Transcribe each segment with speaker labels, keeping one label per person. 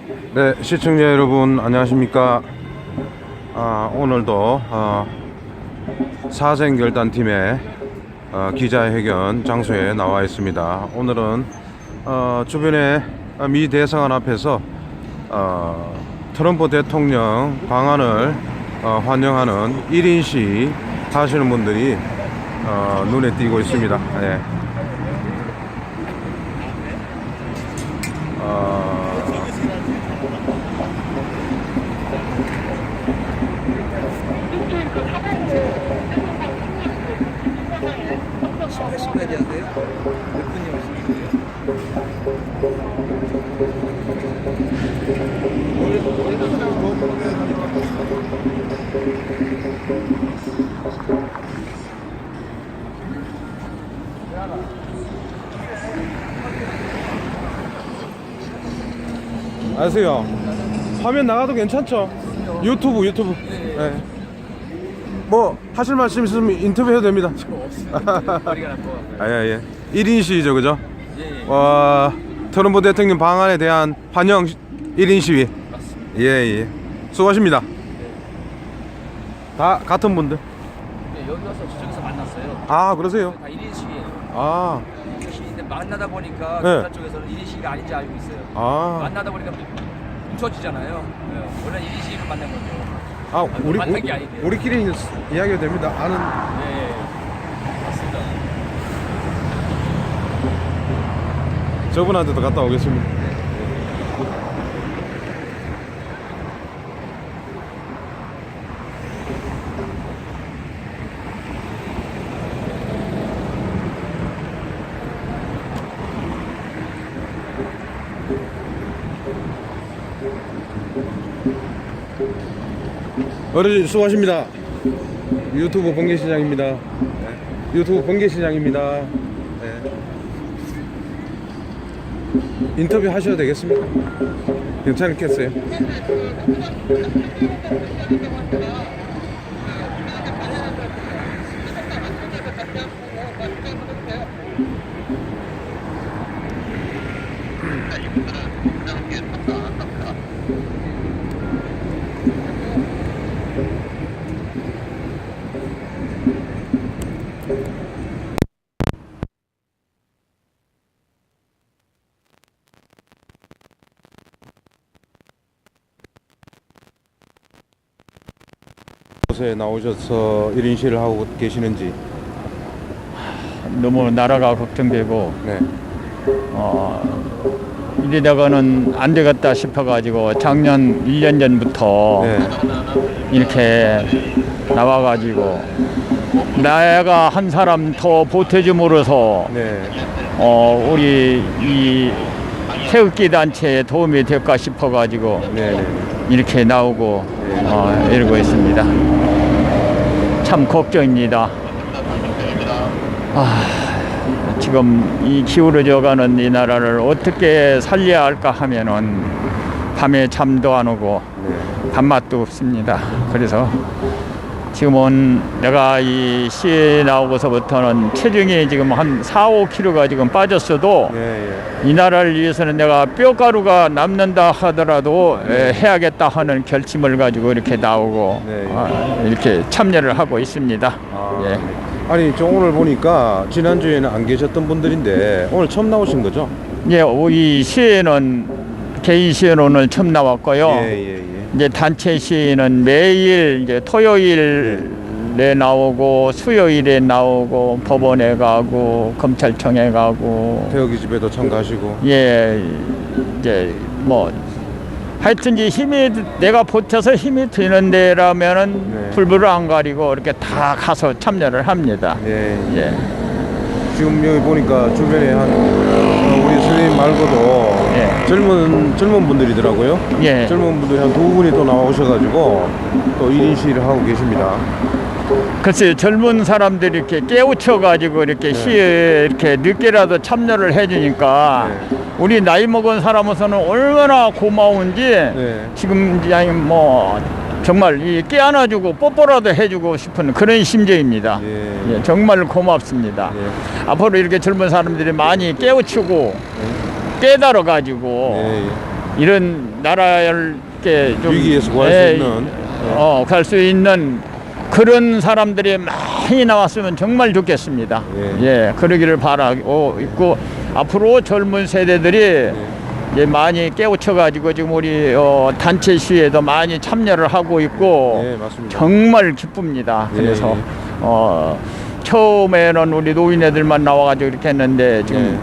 Speaker 1: 네, 시청자 여러분 안녕하십니까. 오늘도 사생결단팀의 기자회견 장소에 나와 있습니다. 오늘은 주변의 미 대사관 앞에서 트럼프 대통령 방한을 환영하는 1인 시위 하시는 분들이 눈에 띄고 있습니다. 네.
Speaker 2: 시까지 하세요? 몇 분이 오시는
Speaker 1: 안녕하세요. 화면 나가도 괜찮죠? 유튜브. 네. 뭐 하실 말씀 있으면 인터뷰해도 됩니다.
Speaker 2: 머리가 나빠.
Speaker 1: 예. 1인 시위죠, 그죠?
Speaker 2: 예.
Speaker 1: 트럼프 대통령 방한에 대한 환영 1인 시위.
Speaker 2: 맞습니다.
Speaker 1: 예. 수고하십니다. 다 같은 분들.
Speaker 2: 네, 여기 와서 저쪽에서 만났어요.
Speaker 1: 아, 그러세요?
Speaker 2: 다 1인 시위예요.
Speaker 1: 아,
Speaker 2: 1인 시위인데 만나다 보니까
Speaker 1: 네.
Speaker 2: 북한 쪽에서는 1인 시위가 아닌지 알고 있어요.
Speaker 1: 아,
Speaker 2: 만나다 보니까 뭉쳐지잖아요. 네. 원래 1인 시위로 만난 거죠. 만난 게 아니에요.
Speaker 1: 우리끼리 이야기가 됩니다. 아는.
Speaker 2: 네. 맞습니다.
Speaker 1: 저분한테도 갔다 오겠습니다. 어르신 수고하십니다. 유튜브 번개시장입니다. 네. 유튜브 번개시장입니다. 네. 인터뷰 하셔도 되겠습니까? 괜찮겠어요? 곳에 나오셔서 1인 시위를 하고 계시는지.
Speaker 3: 너무 나라가 걱정되고
Speaker 1: 네.
Speaker 3: 이러다가는 안 되겠다 싶어가지고 작년 1년 전부터
Speaker 1: 네.
Speaker 3: 이렇게 나와가지고 내가 한 사람 더 보태줌으로써
Speaker 1: 네.
Speaker 3: 우리 이 태극기 단체에 도움이 될까 싶어가지고
Speaker 1: 네.
Speaker 3: 이렇게 나오고 이러고 있습니다. 참 걱정입니다. 지금 이 기울어져가는 이 나라를 어떻게 살려야 할까 하면은 밤에 잠도 안 오고 밥맛도 없습니다. 그래서 지금은 내가 이 시에 나오고서부터는 체중이 지금 한 4-5kg가 지금 빠졌어도 이 나라를 위해서는 내가 뼈가루가 남는다 하더라도 해야겠다 하는 결심을 가지고 이렇게 나오고 이렇게 참여를 하고 있습니다. 예.
Speaker 1: 아니, 저 오늘 보니까 지난주에는 안 계셨던 분들인데 오늘 처음 나오신 거죠?
Speaker 3: 예, 이 시에는 개인 시에는 오늘 처음 나왔고요.
Speaker 1: 예.
Speaker 3: 이제 단체 시에는 매일 이제 토요일에 나오고 수요일에 나오고 법원에 가고 검찰청에 가고
Speaker 1: 태극기 집에도 참가하시고.
Speaker 3: 예, 이제 뭐 하여튼 이제 힘이 내가 버텨서 힘이 드는 데라면은 불불을 안 가리고 이렇게 다 가서 참여를 합니다. 예.
Speaker 1: 지금 여기 보니까 주변에 한 우리 선생님 말고도 젊은 분들이더라고요. 젊은 분들이 한 2분이 또 나오셔가지고 또 1인 시위를 하고 계십니다.
Speaker 3: 글쎄 젊은 사람들이 이렇게 깨우쳐가지고 이렇게 시에 이렇게 늦게라도 참여를 해주니까 우리 나이 먹은 사람으로서는 얼마나 고마운지 지금 뭐 정말 이 깨안아주고 뽀뽀라도 해주고 싶은 그런 심정입니다. 예, 정말 고맙습니다. 앞으로 이렇게 젊은 사람들이 많이 깨우치고 깨달아가지고 이런 나라를 이렇게 좀
Speaker 1: 위기에서 구할 수 있는
Speaker 3: 구할 수 있는 그런 사람들이 많이 나왔으면 정말 좋겠습니다. 예, 그러기를 바라고 있고 앞으로 젊은 세대들이 이제 많이 깨우쳐가지고 지금 우리 단체 시위에도 많이 참여를 하고 있고
Speaker 1: 맞습니다.
Speaker 3: 정말 기쁩니다. 그래서 처음에는 우리 노인애들만 나와가지고 이렇게 했는데 지금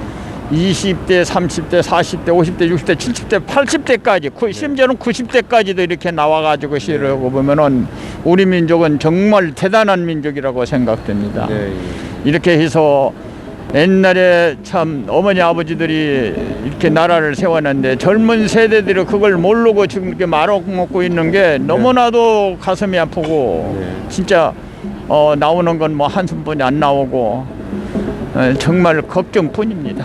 Speaker 3: 20대, 30대, 40대, 50대, 60대, 70대, 80대까지 심지어는 90대까지도 이렇게 나와가지고 시위하고 보면은 우리 민족은 정말 대단한 민족이라고 생각됩니다. 이렇게 해서 옛날에 참 어머니 아버지들이 이렇게 나라를 세웠는데 젊은 세대들이 그걸 모르고 지금 이렇게 말아먹고 있는 게 너무나도 가슴이 아프고 진짜 나오는 건 뭐 한숨뿐이 안 나오고 정말 걱정뿐입니다.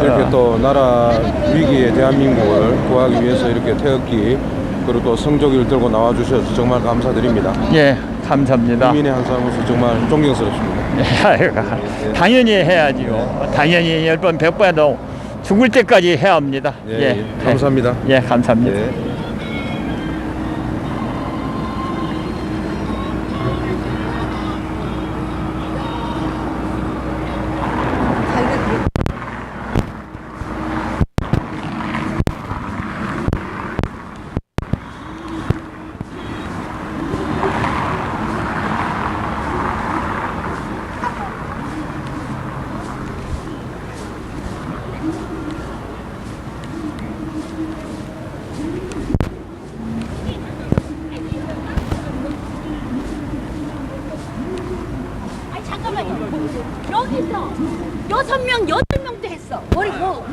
Speaker 1: 이렇게 또 나라 위기에 대한민국을 구하기 위해서 이렇게 태극기 그리고 또 성조기를 들고 나와주셔서 정말 감사드립니다.
Speaker 3: 예, 감사합니다.
Speaker 1: 국민의 한 사람으로서 정말 존경스럽습니다.
Speaker 3: 당연히 해야지요. 당연히 10번, 100번도 죽을 때까지 해야 합니다.
Speaker 1: 감사합니다.
Speaker 3: 예, 감사합니다.
Speaker 4: 여기서 6명, 8명도 했어. 머리 뭐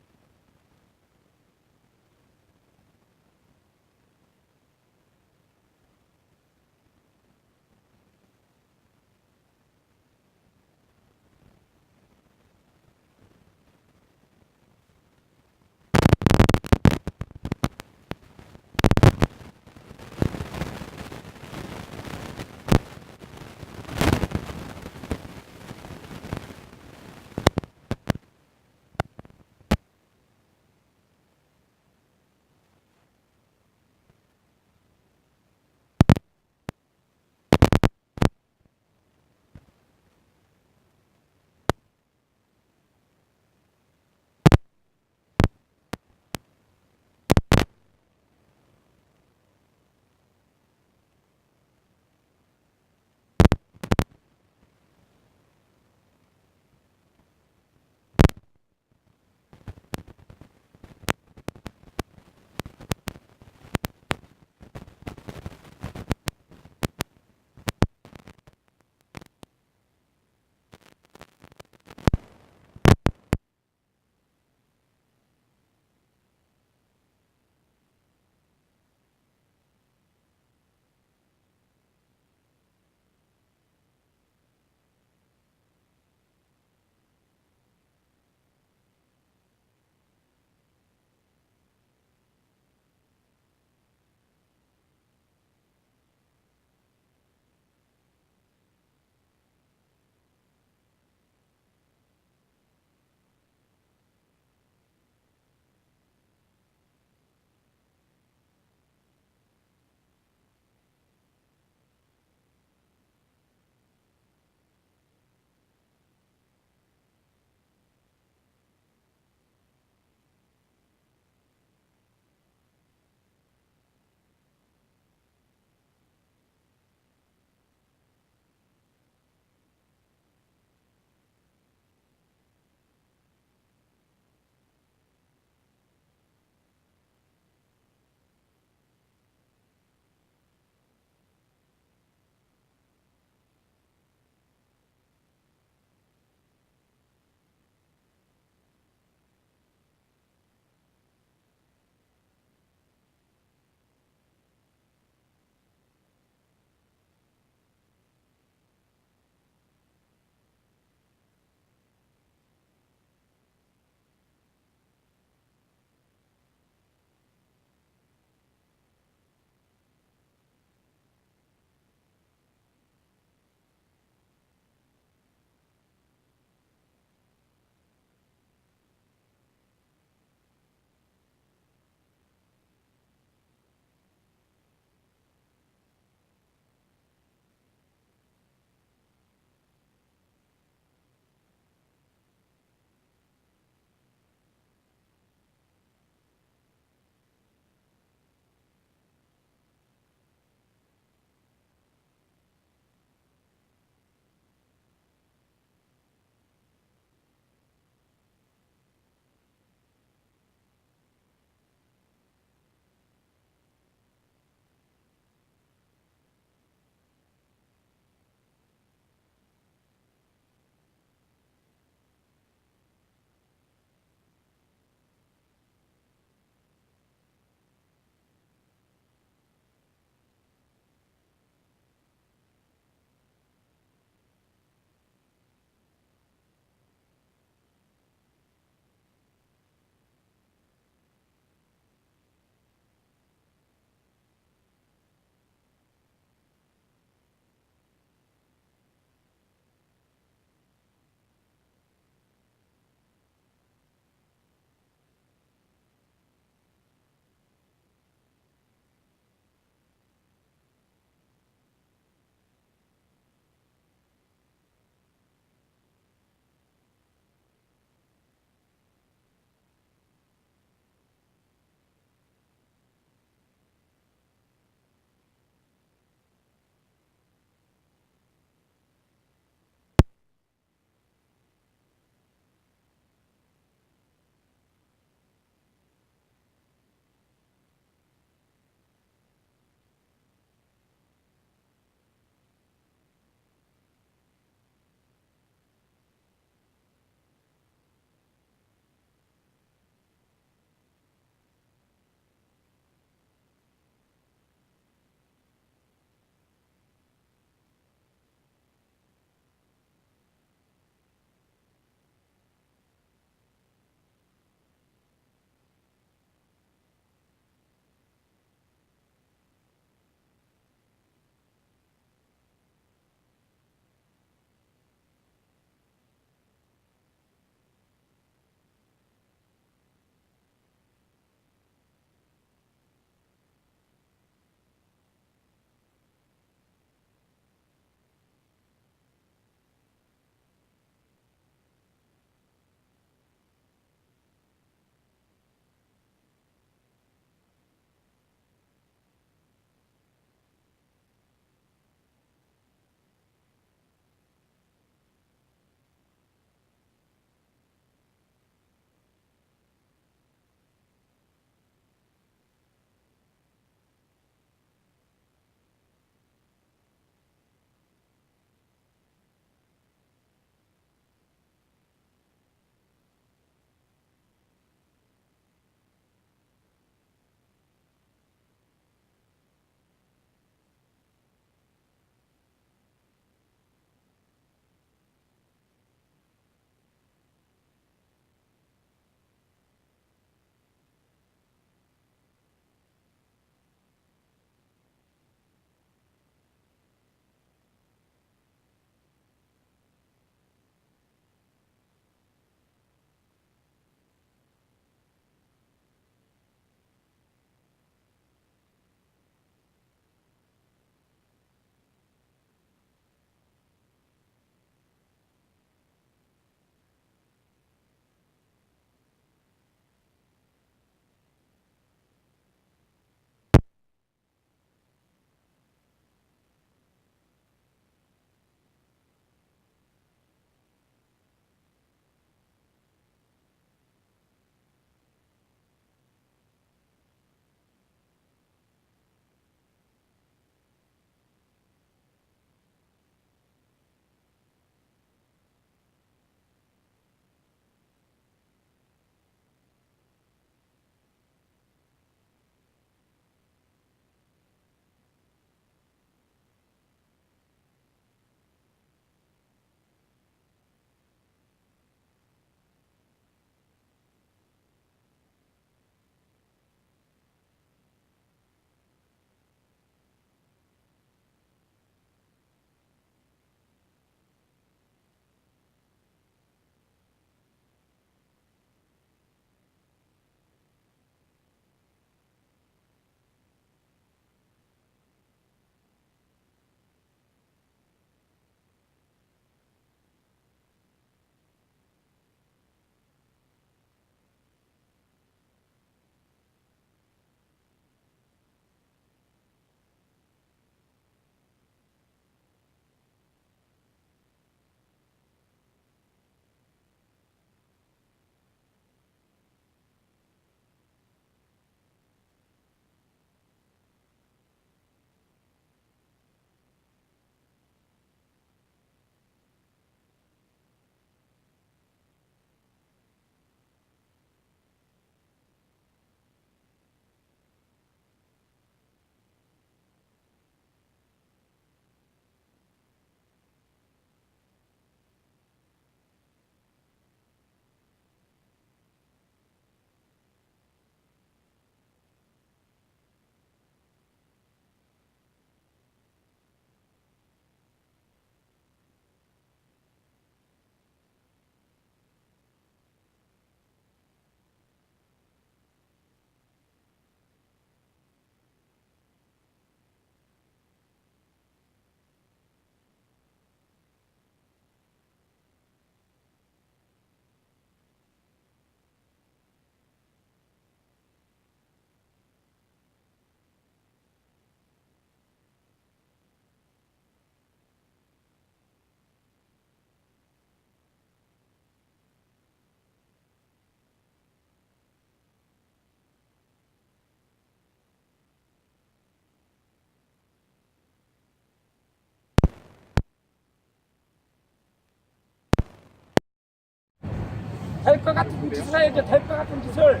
Speaker 2: 될 것 같은 짓을 해야죠. 될 것 같은 짓을.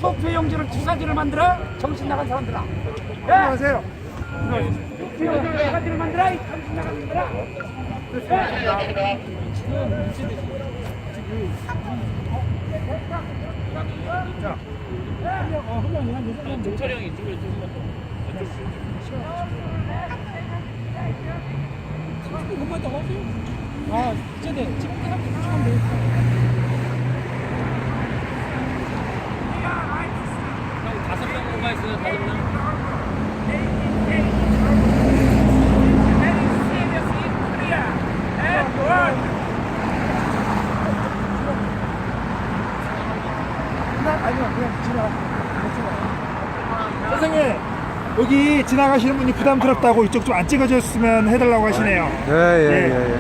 Speaker 2: 투표용지를 투사지를 만들어 정신 나간 사람들아. 안녕하세요. 투사지를 만들어 이 정신 나간 사람들아. 정철이 형이 이쪽으로 다섯 명 오가 있어요. 다섯 명.
Speaker 5: 선생님 여기 지나가시는 분이 부담스럽다고 이쪽 좀 안 찍어줬으면 해달라고 하시네요.
Speaker 1: 예.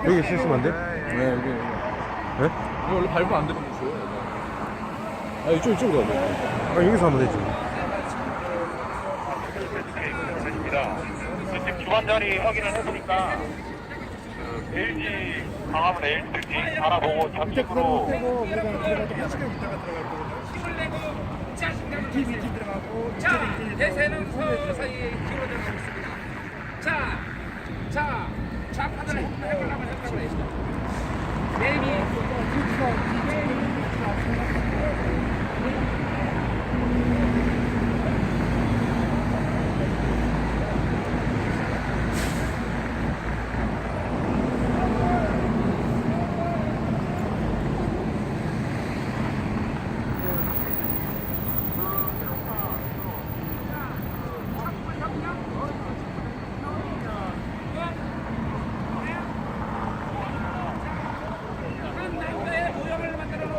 Speaker 1: 여기 있으시면 안 돼?
Speaker 6: 네, 여기.
Speaker 1: 네?
Speaker 6: 이거 원래 밟으면 안 되는 곳이에요. 아, 이쪽으로 가야 돼.
Speaker 1: 아, 여기서 하면 되지.
Speaker 7: 지금 주간 자리 확인을 해보니까 그 LG 강화문 LG 바라보고 잠식으로
Speaker 2: 자, 대세는 서서히 기울어들고 있습니다. 자, 좌파들 해보려면 내비. 모형을 만들어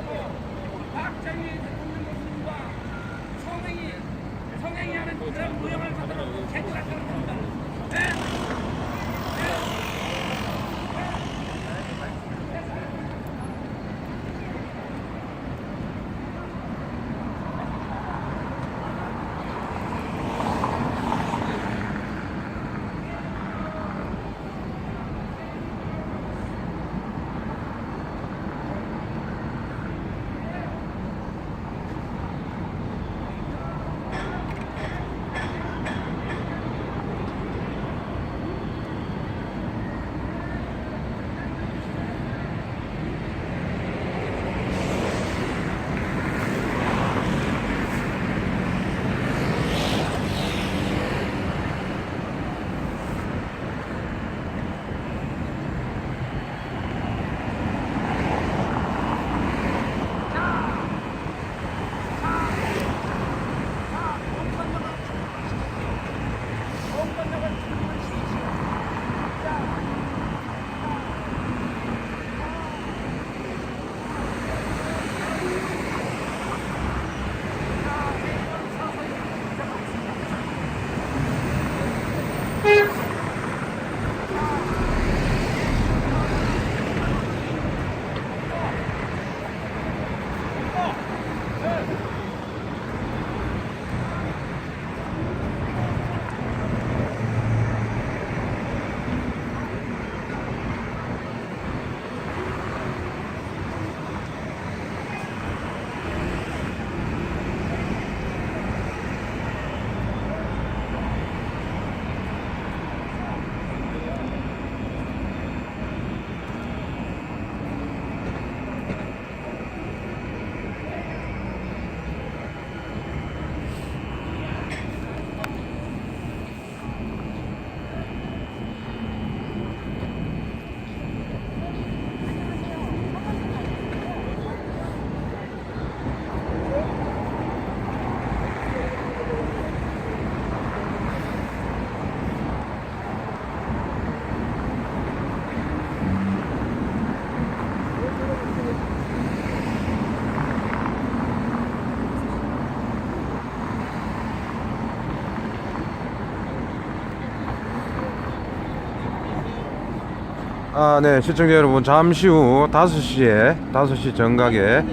Speaker 1: 네, 시청자 여러분, 잠시 후 5시 정각에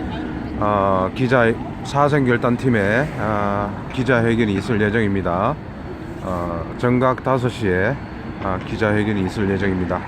Speaker 1: 사생결단팀의 기자회견이 있을 예정입니다. 정각 5시에 기자회견이 있을 예정입니다.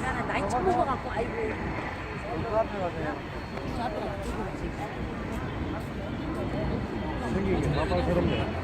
Speaker 4: 나는 나이 처먹어갖고 아이고.
Speaker 1: 생긴 게 마팔스럽네.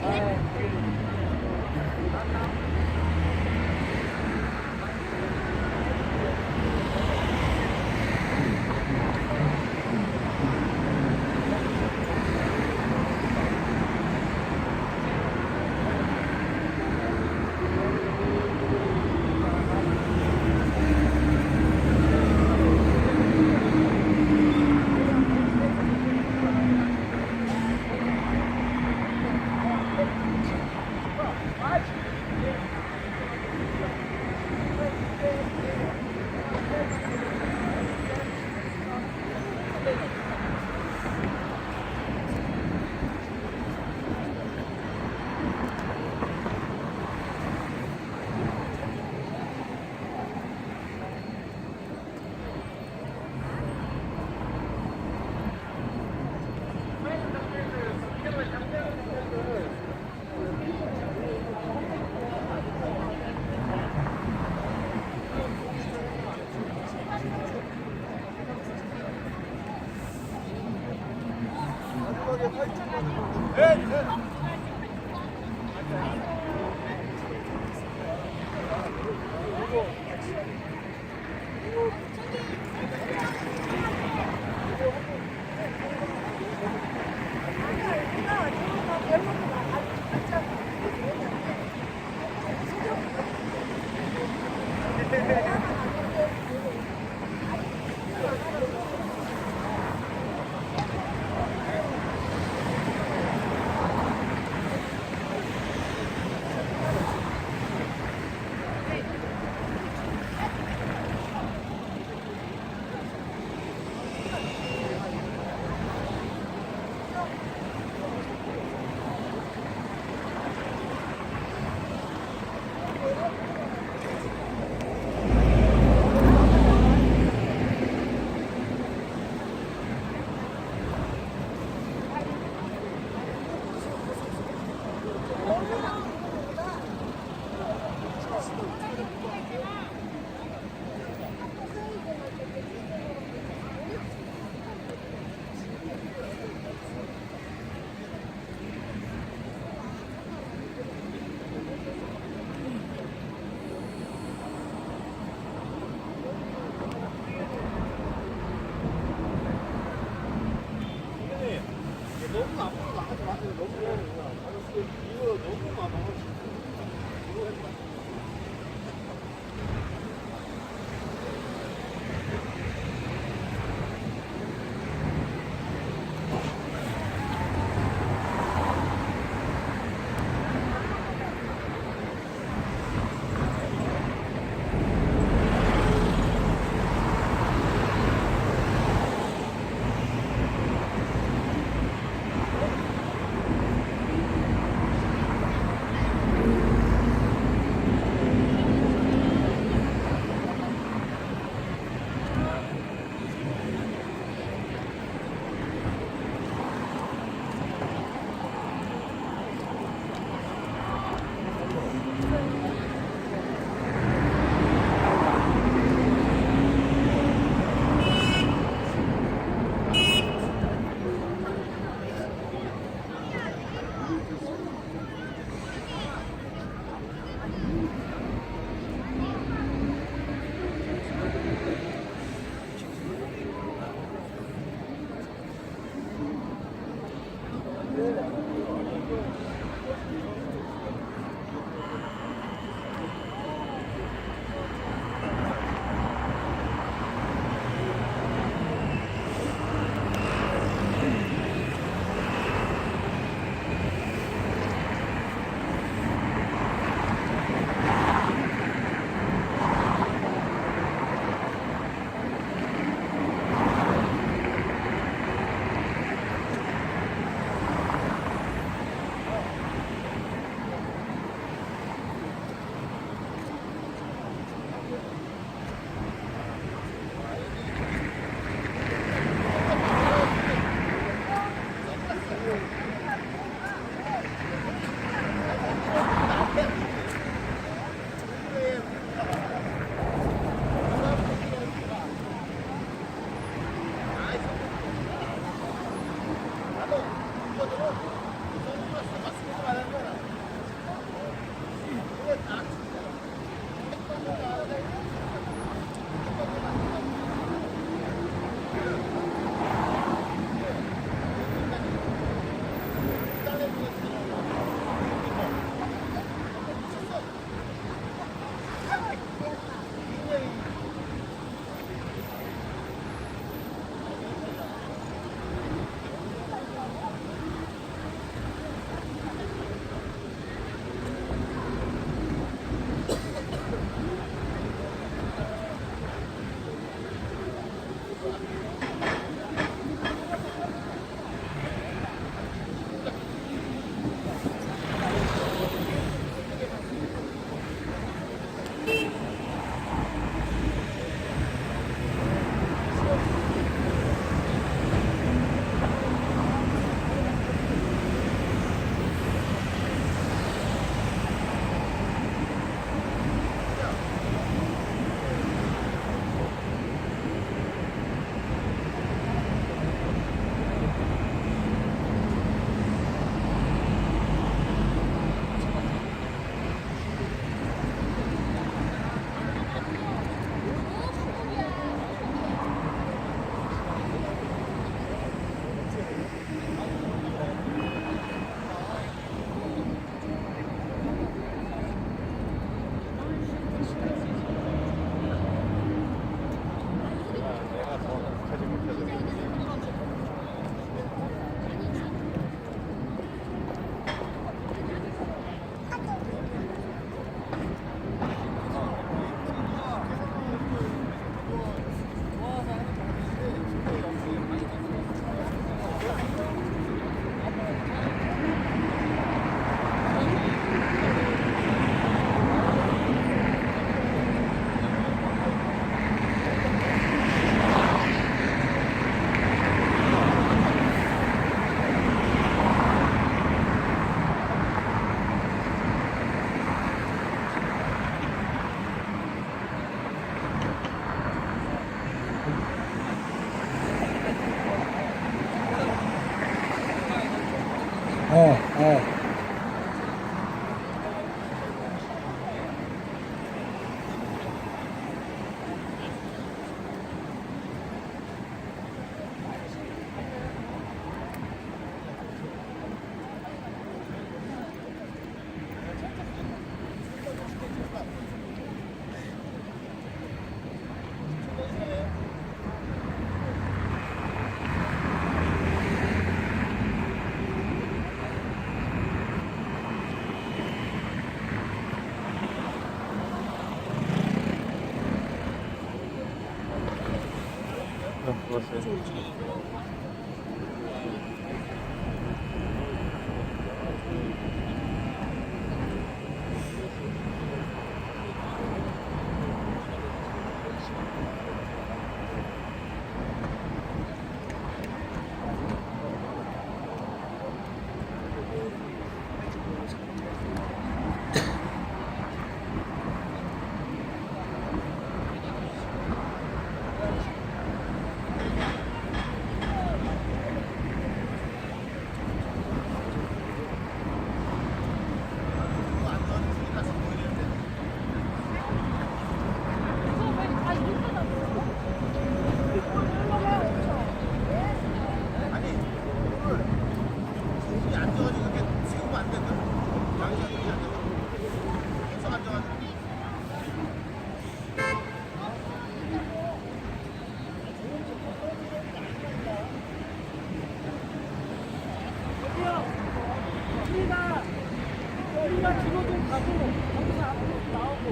Speaker 2: 우리가 뒤로 좀 가고 거기서 앞으로 나오고.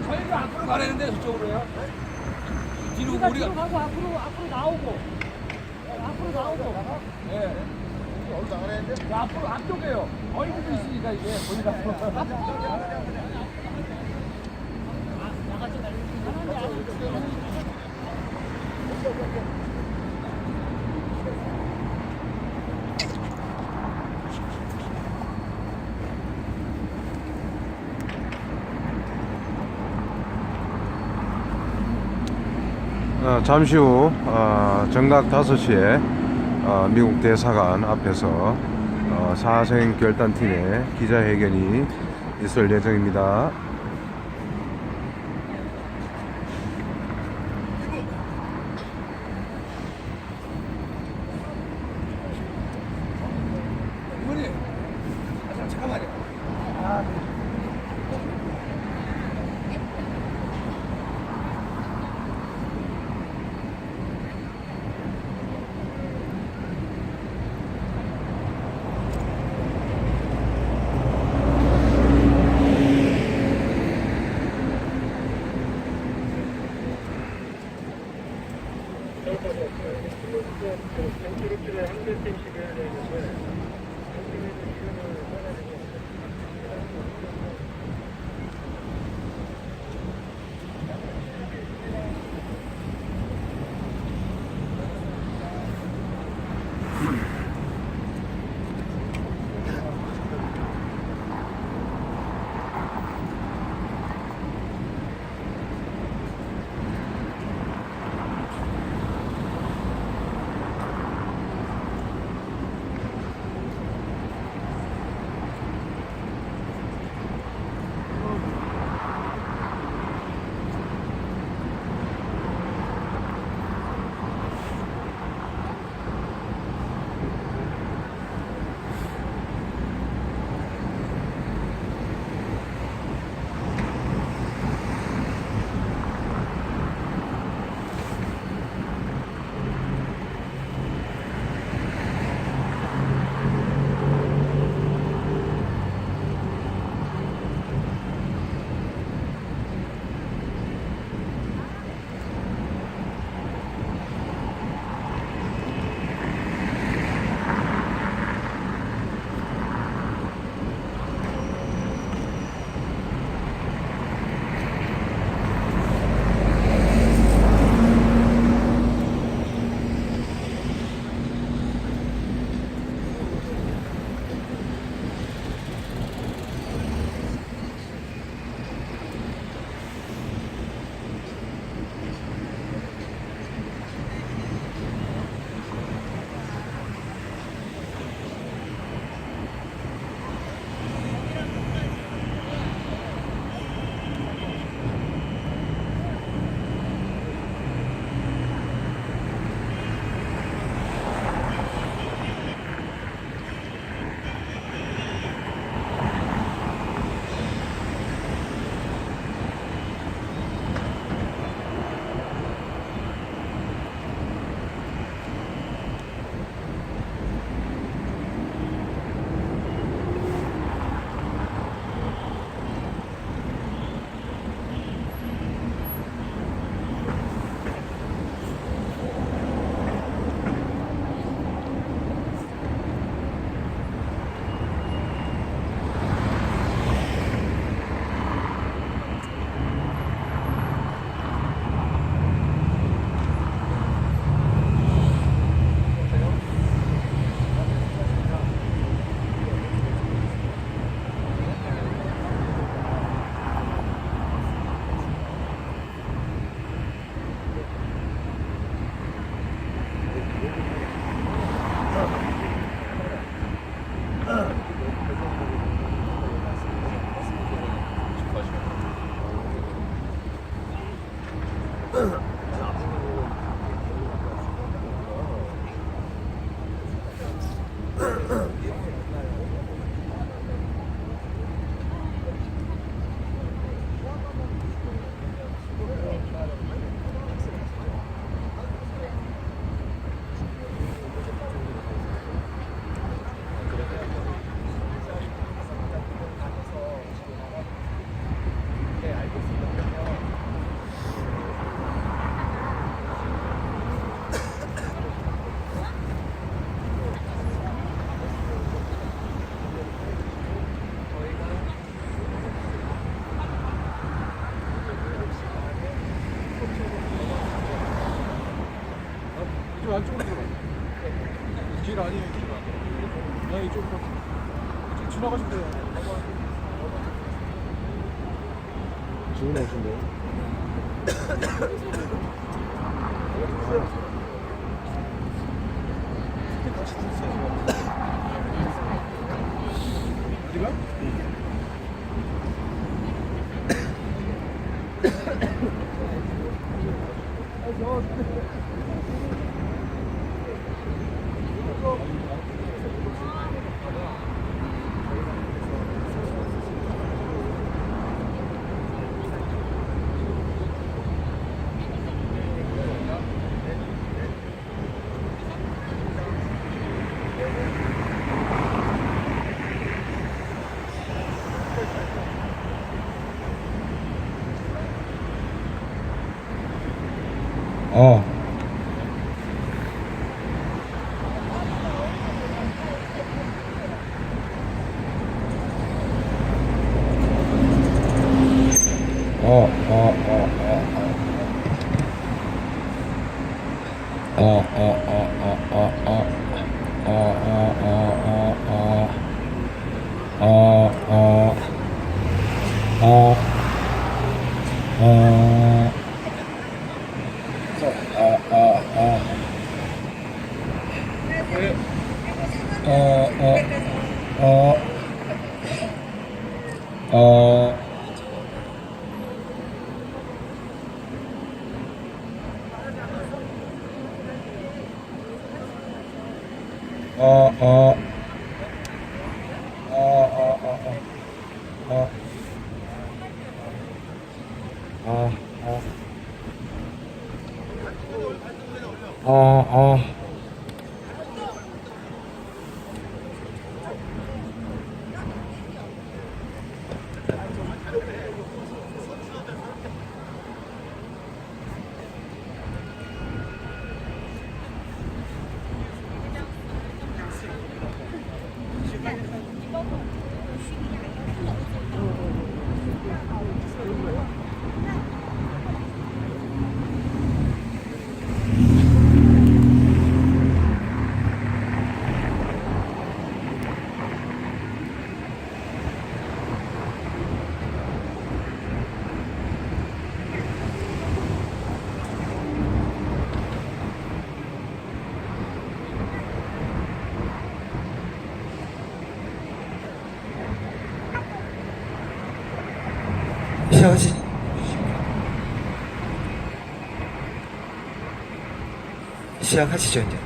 Speaker 2: 저희가 앞으로 가라는데 저쪽으로요? 뒤로 우리가 뒤로 가고 앞으로 나오고. 앞으로 나오고. 예. 어디 나가라는데? 앞으로 앞쪽에요. 얼굴도 있으니까 이게 보니까. 나가지 말고.
Speaker 1: 잠시 후 정각 5시에 미국 대사관 앞에서 사생 결단팀의 기자회견이 있을 예정입니다.
Speaker 6: 이쪽 안쪽으로 들어가. 길 아니에요, 길. 아니, 이쪽으로. 이쪽 지나가시면 돼요. 지금 오신대요. 어디가?
Speaker 8: 시작하시죠 이제.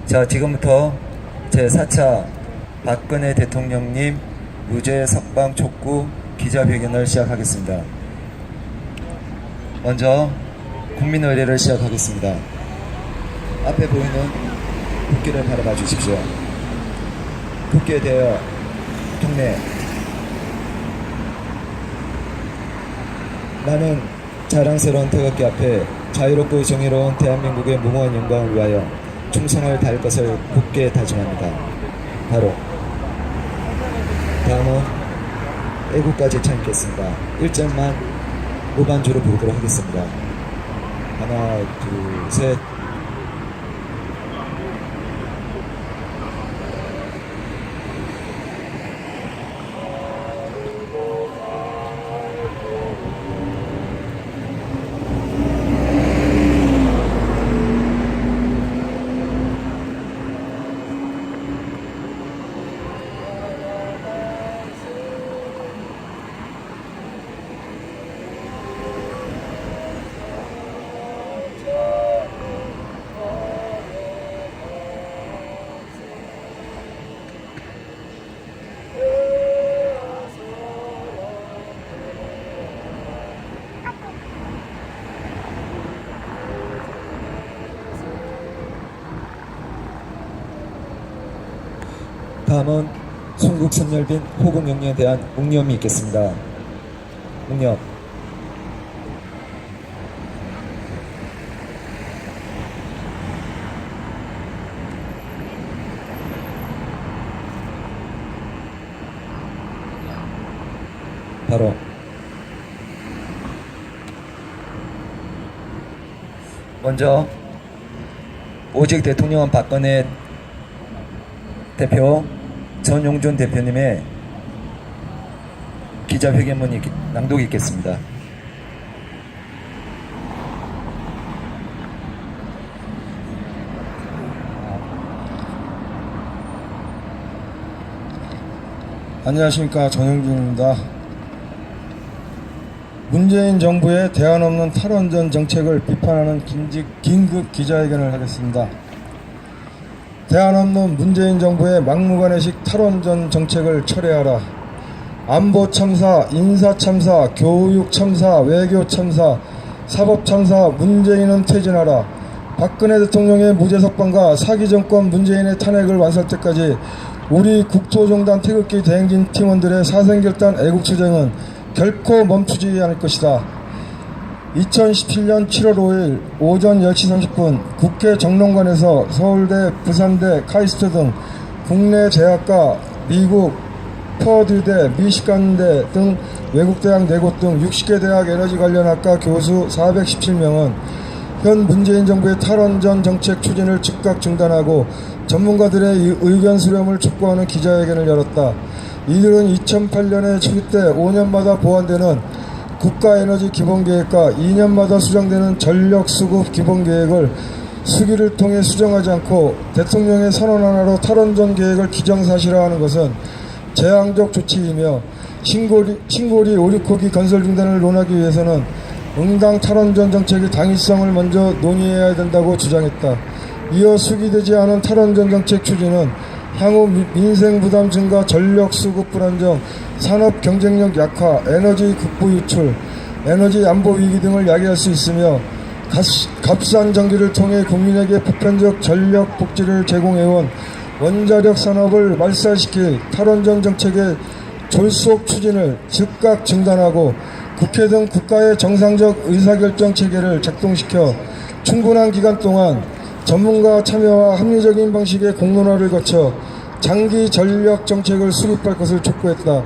Speaker 8: 자, 지금부터 제4차 박근혜 대통령님 무죄 석방 촉구 기자회견을 시작하겠습니다. 먼저 국민의례를 시작하겠습니다. 앞에 보이는 국기를 바라봐 주십시오. 국기에 대하여 통례. 나는 자랑스러운 태극기 앞에 자유롭고 정의로운 대한민국의 무모한 영광을 위하여 충성을 다할 것을 굳게 다짐합니다. 바로 다음은 애국가 제창있겠습니다. 1절만 무반주로 부르도록 하겠습니다. 하나, 둘, 셋. 다음은 순국 선열빈 호국영리에 대한 묵념이 있겠습니다. 묵념. 바로 먼저 오직 대통령은 박근혜 대표 전용준 대표님의 기자회견문이 낭독이 있겠습니다.
Speaker 9: 안녕하십니까, 전용준입니다. 문재인 정부의 대안 없는 탈원전 정책을 비판하는 긴급 기자회견을 하겠습니다. 대안 없는 문재인 정부의 막무가내식 탈원전 정책을 철회하라. 안보 참사, 인사 참사, 교육 참사, 외교 참사, 사법 참사, 문재인은 퇴진하라. 박근혜 대통령의 무죄 석방과 사기 정권 문재인의 탄핵을 완수할 때까지 우리 국토종단 태극기 대행진 팀원들의 사생결단 애국투쟁은 결코 멈추지 않을 것이다. 2017년 7월 5일 오전 10시 30분 국회 정론관에서 서울대, 부산대, 카이스트 등 국내 대학과 미국, 퍼듀대, 미시간대 등 외국대학 4곳 등 60개 대학 에너지 관련 학과 교수 417명은 현 문재인 정부의 탈원전 정책 추진을 즉각 중단하고 전문가들의 의견 수렴을 촉구하는 기자회견을 열었다. 이들은 2008년에 초기 때 5년마다 보완되는 국가에너지 기본계획과 2년마다 수정되는 전력수급 기본계획을 수기를 통해 수정하지 않고 대통령의 선언 하나로 탈원전 계획을 기정사실화하는 것은 재앙적 조치이며 신고리 오리코기 건설 중단을 논하기 위해서는 응당 탈원전 정책의 당위성을 먼저 논의해야 된다고 주장했다. 이어 수기되지 않은 탈원전 정책 추진은 향후 민생 부담 증가, 전력 수급 불안정, 산업 경쟁력 약화, 에너지 국부 유출, 에너지 안보 위기 등을 야기할 수 있으며 값싼 전기를 통해 국민에게 보편적 전력 복지를 제공해온 원자력 산업을 말살시킬 탈원전 정책의 졸속 추진을 즉각 중단하고 국회 등 국가의 정상적 의사결정 체계를 작동시켜 충분한 기간 동안 전문가 참여와 합리적인 방식의 공론화를 거쳐 장기 전력 정책을 수립할 것을 촉구했다.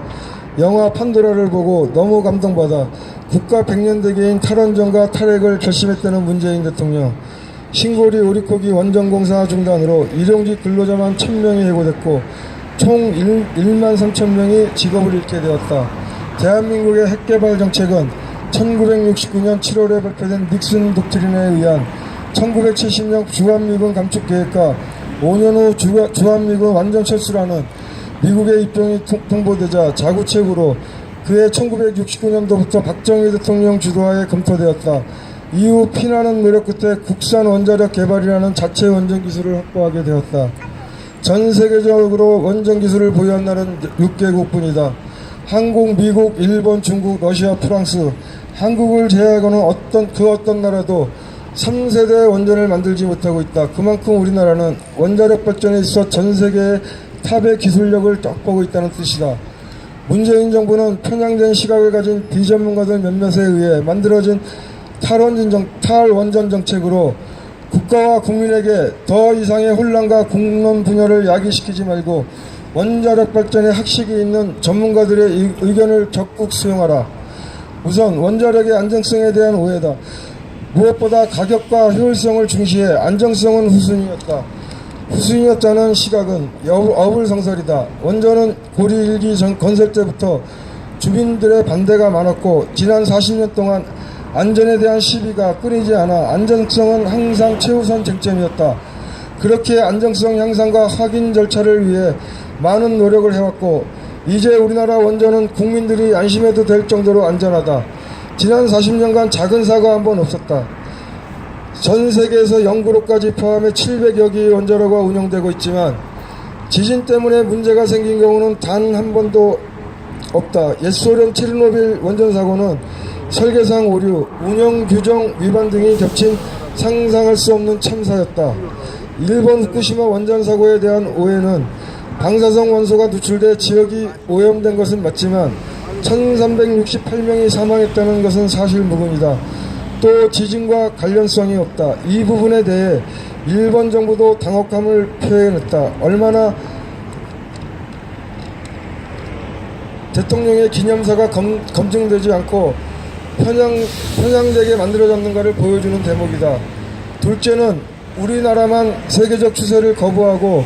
Speaker 9: 영화 판도라를 보고 너무 감동받아 국가 백년대계인 탈원전과 탈핵을 결심했다는 문재인 대통령. 신고리 오리코기 원전공사 중단으로 일용직 근로자만 1000명이 해고됐고 총 1만 3천명이 직업을 잃게 되었다. 대한민국의 핵개발 정책은 1969년 7월에 발표된 닉슨 독트린에 의한 1970년 주한미군 감축계획과 5년 후 주한미군 완전 철수라는 미국의 입장이 통보되자 자구책으로 그해 1969년도부터 박정희 대통령 주도하에 검토되었다. 이후 피나는 노력 끝에 국산 원자력 개발이라는 자체 원전 기술을 확보하게 되었다. 전 세계적으로 원전 기술을 보유한 나라는 6개국뿐이다. 한국, 미국, 일본, 중국, 러시아, 프랑스, 한국을 제외하고는 어떤 나라도 3세대 원전을 만들지 못하고 있다. 그만큼 우리나라는 원자력 발전에 있어 전 세계의 탑의 기술력을 떡보고 있다는 뜻이다. 문재인 정부는 편향된 시각을 가진 비전문가들 몇몇에 의해 만들어진 탈원전 정책으로 국가와 국민에게 더 이상의 혼란과 공론 분열을 야기시키지 말고 원자력 발전에 학식이 있는 전문가들의 의견을 적극 수용하라. 우선 원자력의 안정성에 대한 오해다. 무엇보다 가격과 효율성을 중시해 안정성은 후순위였다. 후순위였다는 시각은 어불성설이다. 원전은 고리 1기 건설 때부터 주민들의 반대가 많았고 지난 40년 동안 안전에 대한 시비가 끊이지 않아 안전성은 항상 최우선 쟁점이었다. 그렇게 안정성 향상과 확인 절차를 위해 많은 노력을 해왔고 이제 우리나라 원전은 국민들이 안심해도 될 정도로 안전하다. 지난 40년간 작은 사고 한 번 없었다. 전 세계에서 영구로까지 포함해 700여 개의 원자로가 운영되고 있지만 지진 때문에 문제가 생긴 경우는 단 한 번도 없다. 옛 소련 체르노빌 원전 사고는 설계상 오류, 운영 규정 위반 등이 겹친 상상할 수 없는 참사였다. 일본 후쿠시마 원전 사고에 대한 오해는 방사성 원소가 누출돼 지역이 오염된 것은 맞지만 1368명이 사망했다는 것은 사실 무근이다. 또 지진과 관련성이 없다. 이 부분에 대해 일본 정부도 당혹함을 표현했다. 얼마나 대통령의 기념사가 검증되지 않고 편향되게 만들어졌는가를 보여주는 대목이다. 둘째는 우리나라만 세계적 추세를 거부하고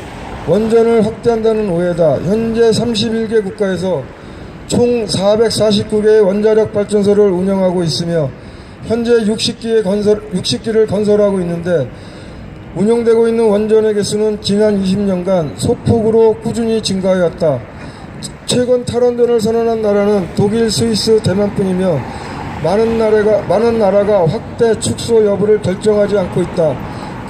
Speaker 9: 원전을 확대한다는 오해다. 현재 31개 국가에서 총 449개의 원자력 발전소를 운영하고 있으며 현재 60기를 건설하고 있는데 운영되고 있는 원전의 개수는 지난 20년간 소폭으로 꾸준히 증가해왔다. 최근 탈원전을 선언한 나라는 독일, 스위스, 대만뿐이며 많은 나라가 확대 축소 여부를 결정하지 않고 있다.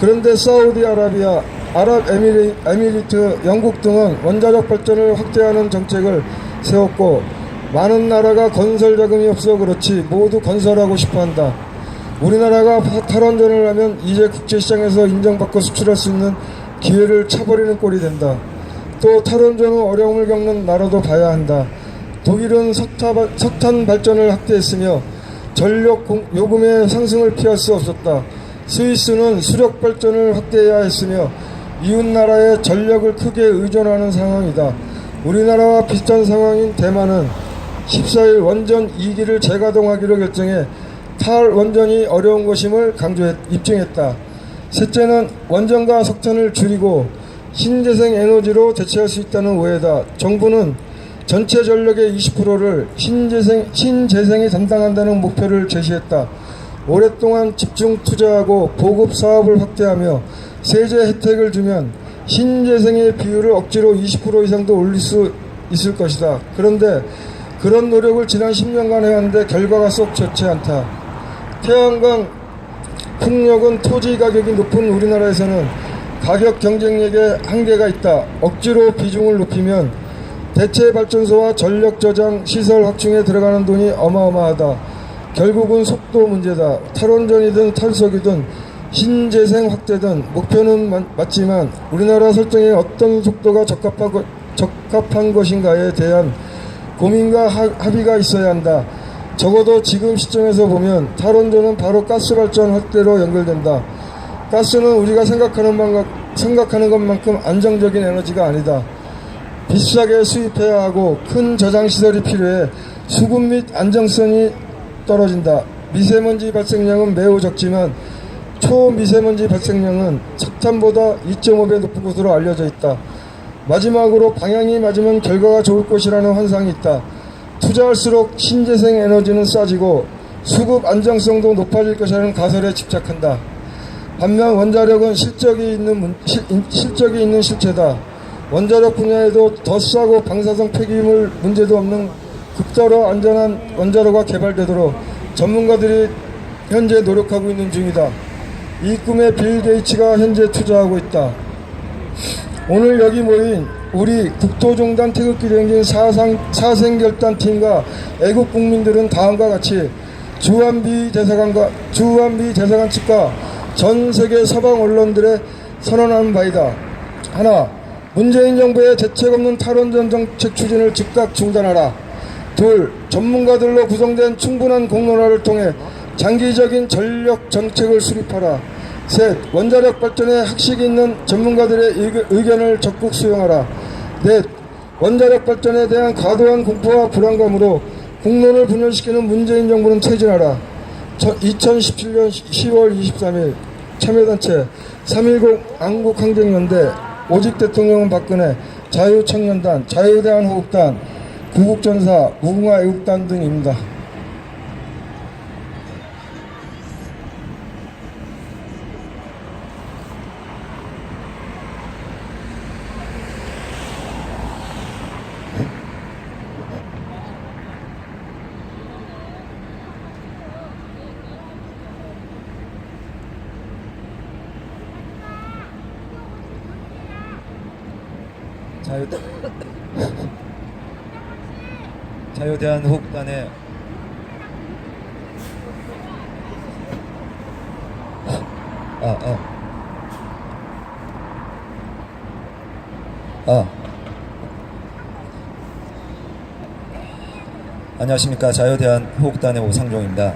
Speaker 9: 그런데 사우디아라비아, 아랍에미리트, 영국 등은 원자력 발전을 확대하는 정책을 세웠고 많은 나라가 건설 자금이 없어 그렇지 모두 건설하고 싶어한다. 우리나라가 탈원전을 하면 이제 국제시장에서 인정받고 수출할 수 있는 기회를 차버리는 꼴이 된다. 또 탈원전 후 어려움을 겪는 나라도 봐야 한다. 독일은 석탄 발전을 확대했으며 전력 요금의 상승을 피할 수 없었다. 스위스는 수력 발전을 확대해야 했으며 이웃 나라의 전력을 크게 의존하는 상황이다. 우리나라와 비슷한 상황인 대만은 14일 원전 2기를 재가동하기로 결정해 탈원전이 어려운 것임을 입증했다. 셋째는 원전과 석탄을 줄이고 신재생 에너지로 대체할 수 있다는 오해다. 정부는 전체 전력의 20%를 신재생이 담당한다는 목표를 제시했다. 오랫동안 집중 투자하고 보급 사업을 확대하며 세제 혜택을 주면 신재생의 비율을 억지로 20% 이상도 올릴 수 있을 것이다. 그런데 그런 노력을 지난 10년간 해왔는데 결과가 썩 좋지 않다. 태양광, 풍력은 토지 가격이 높은 우리나라에서는 가격 경쟁력에 한계가 있다. 억지로 비중을 높이면 대체 발전소와 전력 저장 시설 확충에 들어가는 돈이 어마어마하다. 결국은 속도 문제다. 탈원전이든 탈석이든 신재생 확대든 목표는 맞지만 우리나라 설정에 어떤 속도가 적합한 것인가에 대한 고민과 합의가 있어야 한다. 적어도 지금 시점에서 보면 탈원전은 바로 가스발전 확대로 연결된다. 가스는 우리가 생각하는 것만큼 안정적인 에너지가 아니다. 비싸게 수입해야 하고 큰 저장시설이 필요해 수급 및 안정성이 떨어진다. 미세먼지 발생량은 매우 적지만 초미세먼지 발생량은 석탄보다 2.5배 높은 것으로 알려져 있다. 마지막으로 방향이 맞으면 결과가 좋을 것이라는 환상이 있다. 투자할수록 신재생 에너지는 싸지고 수급 안정성도 높아질 것이라는 가설에 집착한다. 반면 원자력은 실적이 있는 실체다. 원자력 분야에도 더 싸고 방사성 폐기물 문제도 없는 극도로 안전한 원자로가 개발되도록 전문가들이 현재 노력하고 있는 중이다. 이 꿈에 빌 게이츠가 현재 투자하고 있다. 오늘 여기 모인 우리 국토종단 태극기 대행진 사생결단팀과 애국 국민들은 다음과 같이 주한미 대사관 측과 전 세계 서방 언론들에 선언하는 바이다. 하나, 문재인 정부의 대책 없는 탈원전 정책 추진을 즉각 중단하라. 둘, 전문가들로 구성된 충분한 공론화를 통해 장기적인 전력 정책을 수립하라. 셋, 원자력 발전에 학식이 있는 전문가들의 의견을 적극 수용하라. 넷, 원자력 발전에 대한 과도한 공포와 불안감으로 국론을 분열시키는 문재인 정부는 퇴진하라. 2017년 10월 23일 참여단체 3.10 안국항쟁연대 오직 대통령은 박근혜 자유청년단 자유대한호국단 구국전사 무궁화애국단 등입니다.
Speaker 8: 자유대한호국단의 안녕하십니까. 자유대한호국단의 오상종입니다.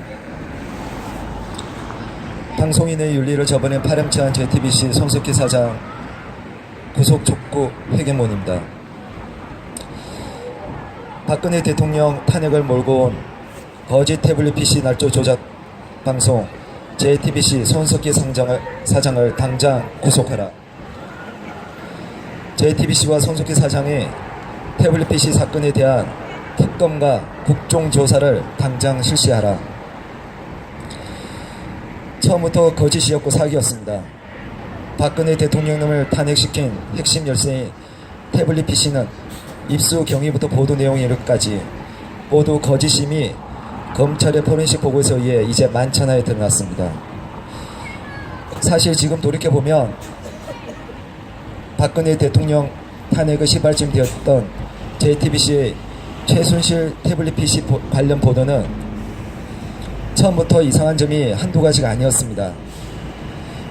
Speaker 8: 방송인의 윤리를 저버린 파렴치한 JTBC 손석희 사장 구속 촉구 회견문입니다. 박근혜 대통령 탄핵을 몰고 온 거짓 태블릿 PC 날조 조작 방송 JTBC 손석희 사장을 당장 구속하라. JTBC와 손석희 사장이 태블릿 PC 사건에 대한 특검과 국정조사를 당장 실시하라. 처음부터 거짓이었고 사기였습니다. 박근혜 대통령님을 탄핵시킨 핵심 열쇠인 태블릿 PC는 입수 경위부터 보도 내용에 이르기까지 모두 거짓임이 검찰의 포렌식 보고서에 의해 이제 만천하에 드러났습니다. 사실 지금 돌이켜보면 박근혜 대통령 탄핵의 시발점 되었던 JTBC의 최순실 태블릿 PC 관련 보도는 처음부터 이상한 점이 한두 가지가 아니었습니다.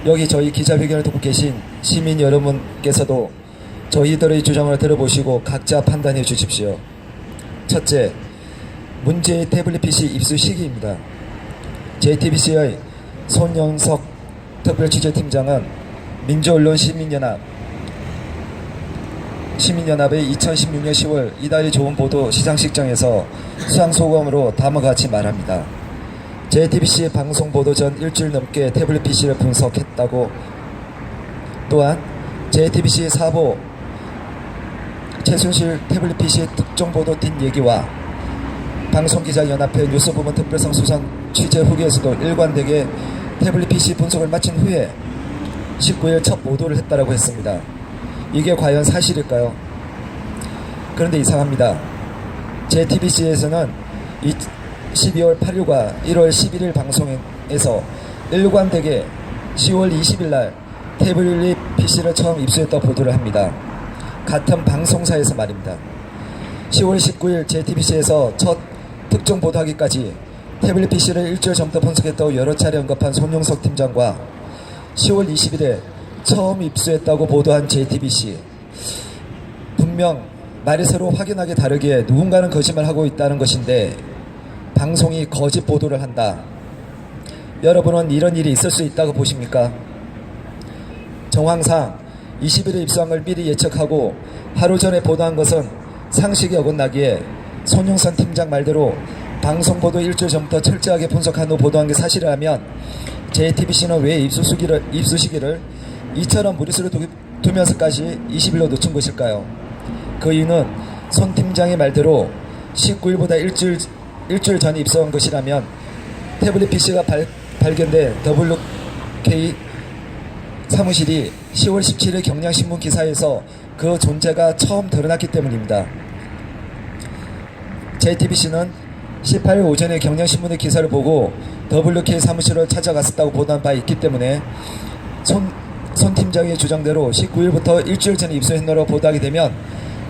Speaker 8: 여기 저희 기자회견을 듣고 계신 시민 여러분께서도 저희들의 주장을 들어보시고 각자 판단해 주십시오. 첫째, 문제의 태블릿 PC 입수 시기입니다. JTBC의 손영석 특별취재팀장은 민주언론시민연합의 2016년 10월 이달이 좋은 보도 시상식장에서 수상소감으로 다음과 같이 말합니다. JTBC 방송 보도 전 일주일 넘게 태블릿 PC를 분석했다고, 또한 JTBC 사보 최순실 태블릿 PC 특정 보도 뒷얘기와 방송기자연합회 뉴스부문 특별상 수상 취재 후기에서도 일관되게 태블릿 PC 분석을 마친 후에 19일 첫 보도를 했다라고 했습니다. 이게 과연 사실일까요? 그런데 이상합니다. JTBC에서는 12월 8일과 1월 11일 방송에서 일관되게 10월 20일 날 태블릿 PC를 처음 입수했다고 보도를 합니다. 같은 방송사에서 말입니다. 10월 19일 JTBC에서 첫 특정 보도하기까지 태블릿 PC를 일주일 전부터 분석했다고 여러 차례 언급한 손용석 팀장과 10월 20일에 처음 입수했다고 보도한 JTBC, 분명 말이 서로 확연하게 다르기에 누군가는 거짓말하고 있다는 것인데 방송이 거짓 보도를 한다. 여러분은 이런 일이 있을 수 있다고 보십니까? 정황상 20일에 입수한 걸 미리 예측하고 하루 전에 보도한 것은 상식이 어긋나기에 손용선 팀장 말대로 방송 보도 일주일 전부터 철저하게 분석한 후 보도한 게 사실이라면 JTBC는 왜 입수 시기를 이처럼 무리수를 두면서까지 20일로 늦춘 것일까요? 그 이유는 손 팀장의 말대로 19일보다 일주일 전에 입수한 것이라면 태블릿 PC가 발견된 WK 사무실이 10월 17일 경향신문 기사에서 그 존재가 처음 드러났기 때문입니다. JTBC는 18일 오전에 경향신문의 기사를 보고 WK 사무실을 찾아갔었다고 보도한 바 있기 때문에 손 팀장의 주장대로 19일부터 일주일 전에 입수했노라고 보도하게 되면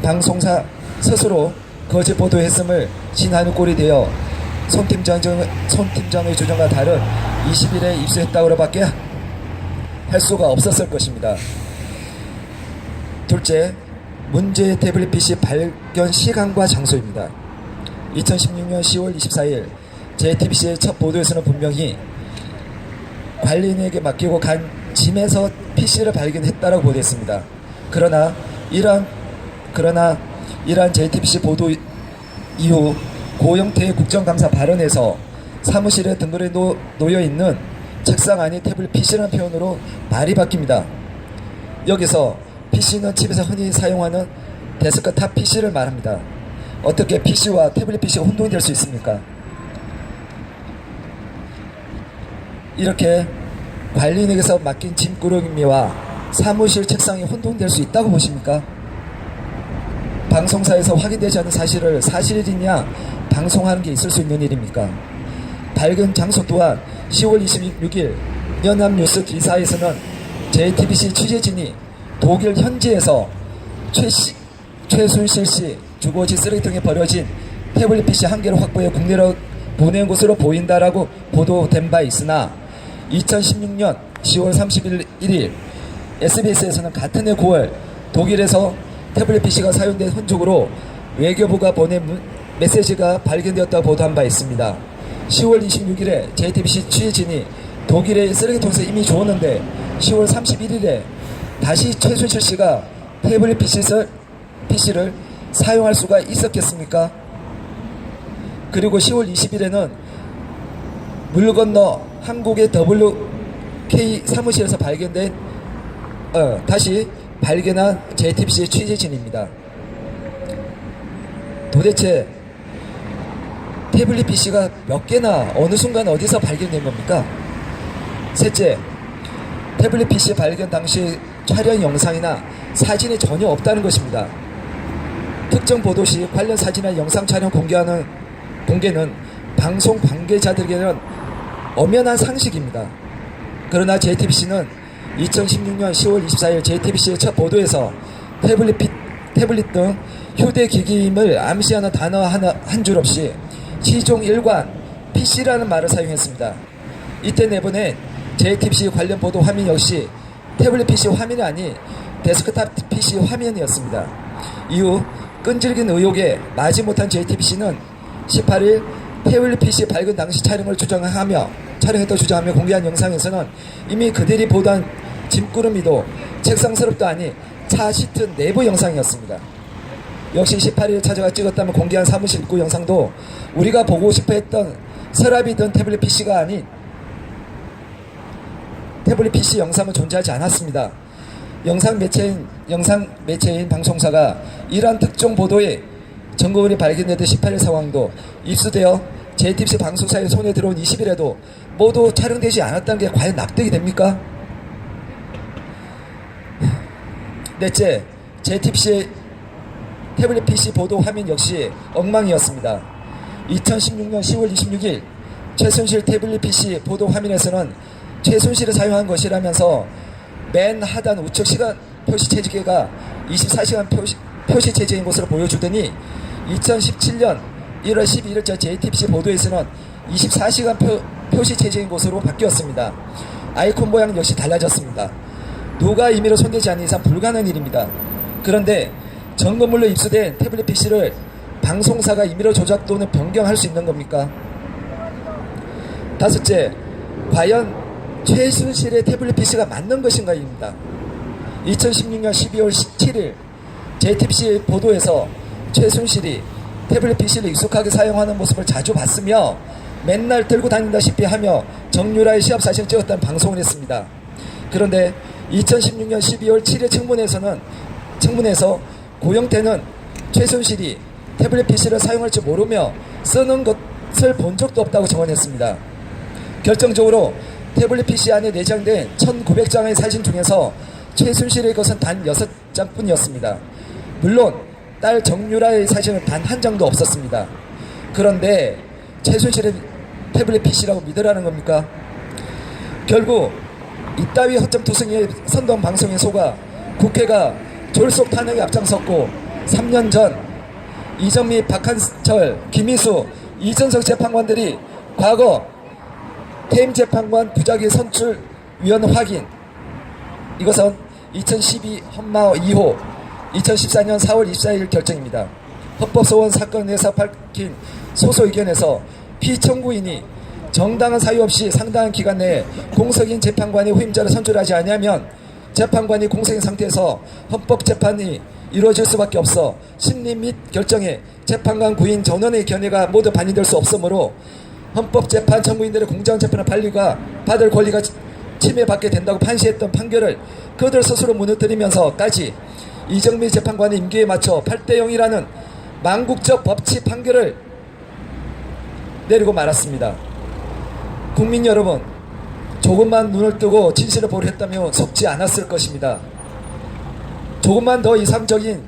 Speaker 8: 방송사 스스로 거짓 보도했음을 신하는 꼴이 되어 손 팀장의 주장과 다른 20일에 입수했다고밖에 할 수가 없었을 것입니다. 둘째, 문제의 태블릿 PC 발견 시간과 장소입니다. 2016년 10월 24일 JTBC의 첫 보도에서는 분명히 관리인에게 맡기고 간 짐에서 PC를 발견했다라고 보도했습니다. 그러나 이러한 JTBC 보도 이후 고영태의 국정감사 발언에서 사무실에 등글에 놓여있는 책상 안이 태블릿 PC라는 표현으로 말이 바뀝니다. 여기서 PC는 집에서 흔히 사용하는 데스크탑 PC를 말합니다. 어떻게 PC와 태블릿 PC가 혼동이 될 수 있습니까? 이렇게 관리인에게서 맡긴 짐꾸러미와 사무실 책상이 혼동될 수 있다고 보십니까? 방송사에서 확인되지 않은 사실을 사실이냐 방송하는 게 있을 수 있는 일입니까? 밝은 장소 또한 10월 26일 연합뉴스 기사에서는 JTBC 취재진이 독일 현지에서 최순실 씨 주거지 쓰레기통에 버려진 태블릿 PC 한 개를 확보해 국내로 보낸 것으로 보인다라고 보도된 바 있으나 2016년 10월 31일 SBS에서는 같은 해 9월 독일에서 태블릿 PC가 사용된 흔적으로 외교부가 보낸 메시지가 발견되었다고 보도한 바 있습니다. 10월 26일에 JTBC 취재진이 독일의 쓰레기통에서 이미 주었는데 10월 31일에 다시 최순실 씨가 태블릿 PC를 사용할 수가 있었겠습니까? 그리고 10월 20일에는 물 건너 한국의 WK 사무실에서 다시 발견한 JTBC 취재진입니다. 도대체 태블릿 PC가 몇 개나 어느 순간 어디서 발견된 겁니까? 셋째, 태블릿 PC 발견 당시 촬영 영상이나 사진이 전혀 없다는 것입니다. 특정 보도 시 관련 사진이나 영상 촬영 공개는 방송 관계자들에게는 엄연한 상식입니다. 그러나 JTBC는 2016년 10월 24일 JTBC의 첫 보도에서 태블릿 등 휴대기기임을 암시하는 단어 한 줄 없이 시종 일관 PC라는 말을 사용했습니다. 이때 내보낸 JTBC 관련 보도 화면 역시 태블릿 PC 화면이 아닌 데스크탑 PC 화면이었습니다. 이후 끈질긴 의혹에 마지못한 JTBC는 18일 태블릿 PC 발견 당시 촬영했다 주장하며 공개한 영상에서는 이미 그들이 보도한 짐꾸러미도 책상스럽도 아니 차 시트 내부 영상이었습니다. 역시 18일 찾아가 찍었다면 공개한 사무실 입구 영상도 우리가 보고 싶어 했던 서랍이 든 태블릿 PC가 아닌 태블릿 PC 영상은 존재하지 않았습니다. 영상 매체인 방송사가 이러한 특정 보도에 증거물이 발견되던 18일 상황도 입수되어 JTBC 방송사의 손에 들어온 20일에도 모두 촬영되지 않았다는 게 과연 납득이 됩니까? 넷째, JTBC의 태블릿 PC 보도 화면 역시 엉망이었습니다. 2016년 10월 26일 최순실 태블릿 PC 보도 화면에서는 최순실을 사용한 것이라면서 맨 하단 우측 시간 표시 체계가 24시간 표시 체제인 것으로 보여주더니 2017년 1월 12일자 JTBC 보도에서는 24시간 표시 체제인 것으로 바뀌었습니다. 아이콘 모양 역시 달라졌습니다. 누가 임의로 손대지 않는 이상 불가능한 일입니다. 그런데 점검물로 입수된 태블릿 PC를 방송사가 임의로 조작 또는 변경할 수 있는 겁니까? 다섯째, 과연 최순실의 태블릿 PC가 맞는 것인가입니다. 2016년 12월 17일 JTBC 보도에서 최순실이 태블릿 PC를 익숙하게 사용하는 모습을 자주 봤으며 맨날 들고 다닌다시피 하며 정유라의 시합 사진을 찍었다는 방송을 했습니다. 그런데 2016년 12월 7일 청문회에서 고영태는 최순실이 태블릿 PC를 사용할 줄 모르며 쓰는 것을 본 적도 없다고 정언했습니다. 결정적으로 태블릿 PC 안에 내장된 1900장의 사진 중에서 최순실의 것은 단 6장뿐이었습니다. 물론 딸 정유라의 사진은 단 한 장도 없었습니다. 그런데 최순실의 태블릿 PC라고 믿으라는 겁니까? 결국 이따위 허점투성이의 선동 방송에 속아 국회가 졸속 탄핵에 앞장섰고 3년 전 이정미, 박한철, 김희수, 이준석 재판관들이 과거 퇴임 재판관 부작위 선출위원 확인, 이것은 2012 헌마 2호 2014년 4월 24일 결정입니다. 헌법소원 사건에서 밝힌 소소 의견에서 피청구인이 정당한 사유 없이 상당한 기간 내에 공석인 재판관이 후임자를 선출하지 아니하면 재판관이 공석인 상태에서 헌법재판이 이루어질 수밖에 없어 심리 및 결정에 재판관 구인 전원의 견해가 모두 반영될 수 없으므로 헌법재판 전문인들의 공정한 재판을 받을 권리가 침해받게 된다고 판시했던 판결을 그들 스스로 무너뜨리면서까지 이정미 재판관의 임기에 맞춰 8대0이라는 망국적 법치 판결을 내리고 말았습니다. 국민 여러분, 조금만 눈을 뜨고 진실을 보려 했다면 속지 않았을 것입니다. 조금만 더 이상적인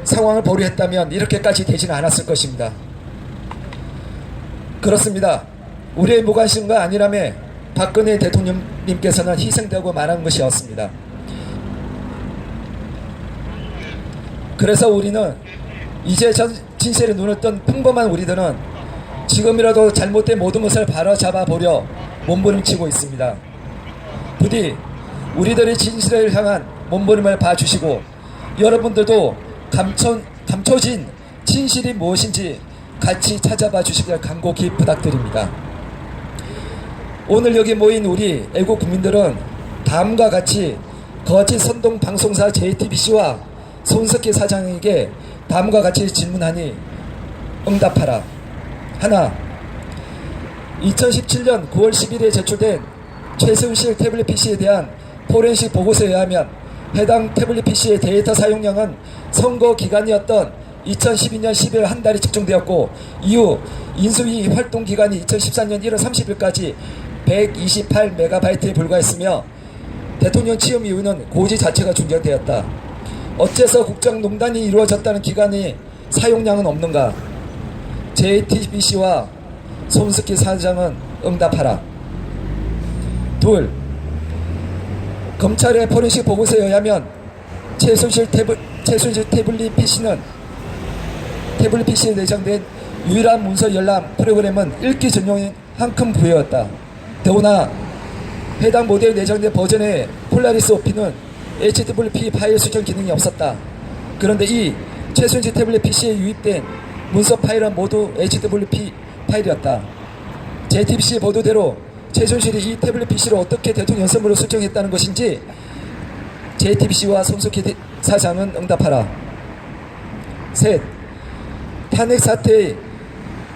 Speaker 8: 상황을 보려 했다면 이렇게까지 되지는 않았을 것입니다. 그렇습니다. 우리의 무관심과 아니라며 박근혜 대통령님께서는 희생되고 말한 것이었습니다. 그래서 우리는 이제 진실에 눈을 뜬 평범한 우리들은 지금이라도 잘못된 모든 것을 바로잡아 보려 몸부림치고 있습니다. 부디 우리들의 진실을 향한 몸부림을 봐주시고 여러분들도 감춰진 진실이 무엇인지 같이 찾아봐 주시길 간곡히 부탁드립니다. 오늘 여기 모인 우리 애국 국민들은 다음과 같이 거짓 선동 방송사 JTBC와 손석희 사장에게 다음과 같이 질문하니 응답하라. 하나, 2017년 9월 10일에 제출된 최순실 태블릿 PC에 대한 포렌식 보고서에 의하면 해당 태블릿 PC의 데이터 사용량은 선거 기간이었던 2012년 12월 한 달이 측정되었고 이후 인수위 활동 기간이 2014년 1월 30일까지 128MB에 불과했으며 대통령 취임 이후는 고지 자체가 중단되었다. 어째서 국정농단이 이루어졌다는 기간이 사용량은 없는가? JTBC와 손석희 사장은 응답하라. 둘, 검찰의 포렌식 보고서에 의하면 최순실 태블릿 PC에 내장된 유일한 문서 열람 프로그램은 읽기 전용인 한 큰 부여였다. 더구나 해당 모델에 내장된 버전의 폴라리스 OP는 HWP 파일 수정 기능이 없었다. 그런데 이 최순실 태블릿 PC에 유입된 문서 파일은 모두 HWP 파일이었다. JTBC 보도대로 최순실이 이 태블릿 PC를 어떻게 대통령 연설문으로 수정했다는 것인지 JTBC와 손석희 사장은 응답하라. 셋, 탄핵 사태의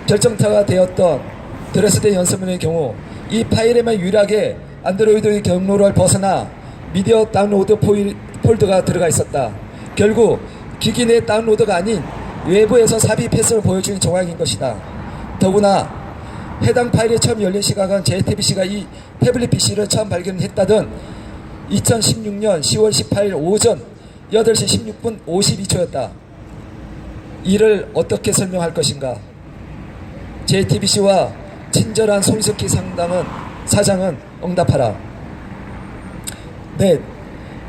Speaker 8: 결정타가 되었던 드레스덴 연설문의 경우 이 파일에만 유일하게 안드로이드의 경로를 벗어나 미디어 다운로드 폴더가 들어가 있었다. 결국 기기 내 다운로드가 아닌 외부에서 삽입해서 보여주는 정황인 것이다. 더구나 해당 파일이 처음 열린 시각은 JTBC가 이 태블릿 PC를 처음 발견했다던 2016년 10월 18일 오전 8시 16분 52초였다. 이를 어떻게 설명할 것인가? JTBC와 친절한 손석희 사장은 응답하라. 넷,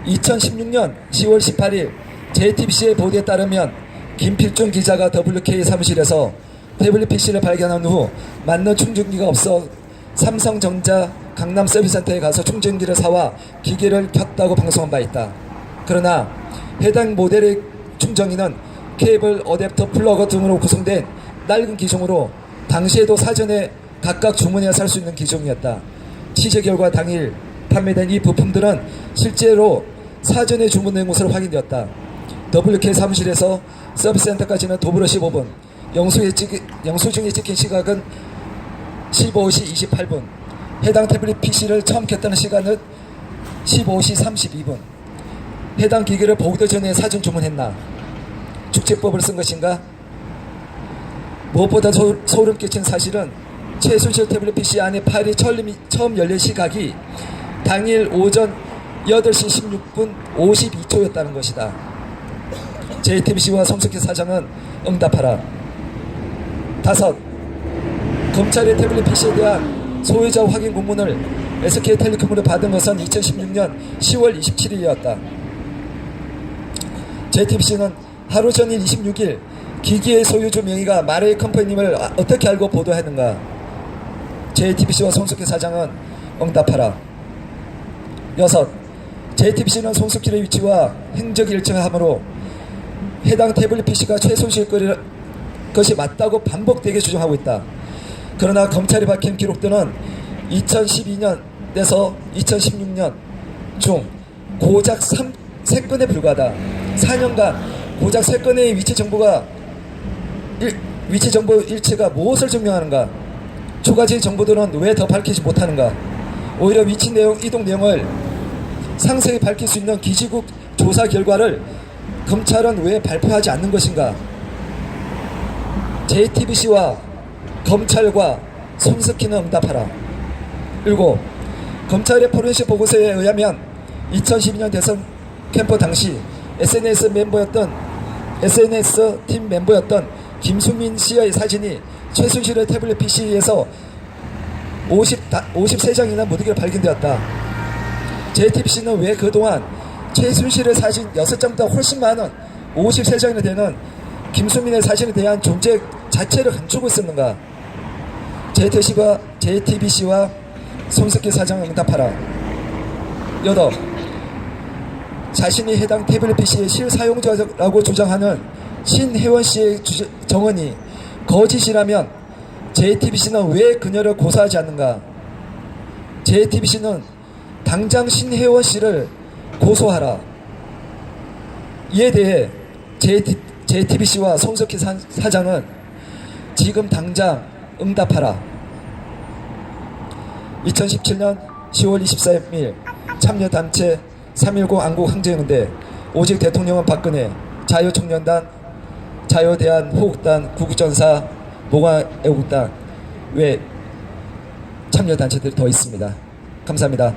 Speaker 8: 2016년 10월 18일 JTBC의 보도에 따르면 김필중 기자가 WK 사무실에서 태블릿 PC를 발견한 후 맞는 충전기가 없어 삼성전자 강남 서비스센터에 가서 충전기를 사와 기기를 켰다고 방송한 바 있다. 그러나 해당 모델의 충전기는 케이블, 어댑터, 플러그 등으로 구성된 낡은 기종으로 당시에도 사전에 각각 주문해야 살 수 있는 기종이었다. 취재 결과 당일 판매된 이 부품들은 실제로 사전에 주문된 것으로 확인되었다. WK 사무실에서 서비스센터까지는 도보로 15분, 영수증에 찍힌 시각은 15시 28분, 해당 태블릿 PC를 처음 켰다는 시간은 15시 32분. 해당 기기를 보기도 전에 사전 주문했나? 축제법을 쓴 것인가? 무엇보다 소름 끼친 사실은 최순실 태블릿 PC 안에 파일이 처음 열린 시각이 당일 오전 8시 16분 52초였다는 것이다. JTBC와 손석희 사장은 응답하라. 다섯, 검찰의 태블릿 PC에 대한 소유자 확인 공문을 SK텔레콤으로 받은 것은 2016년 10월 27일이었다. JTBC는 하루 전인 26일 기기의 소유주 명의가 마레이 컴퍼니임을 어떻게 알고 보도했는가? JTBC와 손석희 사장은 응답하라. 여섯, JTBC는 손석희의 위치와 행적이 일정하므로 해당 태블릿 PC가 최순실 것이 맞다고 반복되게 주장하고 있다. 그러나 검찰이 밝힌 기록들은 2012년에서 2016년 중 고작 3건에 불과하다. 4년간 고작 3건의 위치 정보 일치가 무엇을 증명하는가? 추가적인 정보들은 왜 더 밝히지 못하는가? 오히려 위치 내용, 이동 내용을 상세히 밝힐 수 있는 기지국 조사 결과를 검찰은 왜 발표하지 않는 것인가? JTBC와 검찰과 손석희는 응답하라. 그리고 검찰의 포렌식 보고서에 의하면 2012년 대선 캠프 당시 SNS 팀 멤버였던 김수민 씨의 사진이 최순실의 태블릿 PC에서 53장이나 무더기로 발견되었다. JTBC는 왜 그동안 최순실의 사진 6장보다 훨씬 많은 53장이나 되는 김수민의 사진에 대한 존재 자체를 감추고 있었는가? JTBC와 손석희 사장 응답하라. 여덟, 자신이 해당 태블릿 PC의 실사용자라고 주장하는 신혜원 씨의 정언이 거짓이라면 JTBC는 왜 그녀를 고소하지 않는가? JTBC는 당장 신혜원 씨를 고소하라. 이에 대해 JTBC와 손석희 사장은 지금 당장 응답하라. 2017년 10월 24일 참여단체 3.19 안국항쟁인데 오직 대통령은 박근혜, 자유청년단, 자유대한호국단, 구국전사, 모가애국단 외 참여단체들이 더 있습니다. 감사합니다.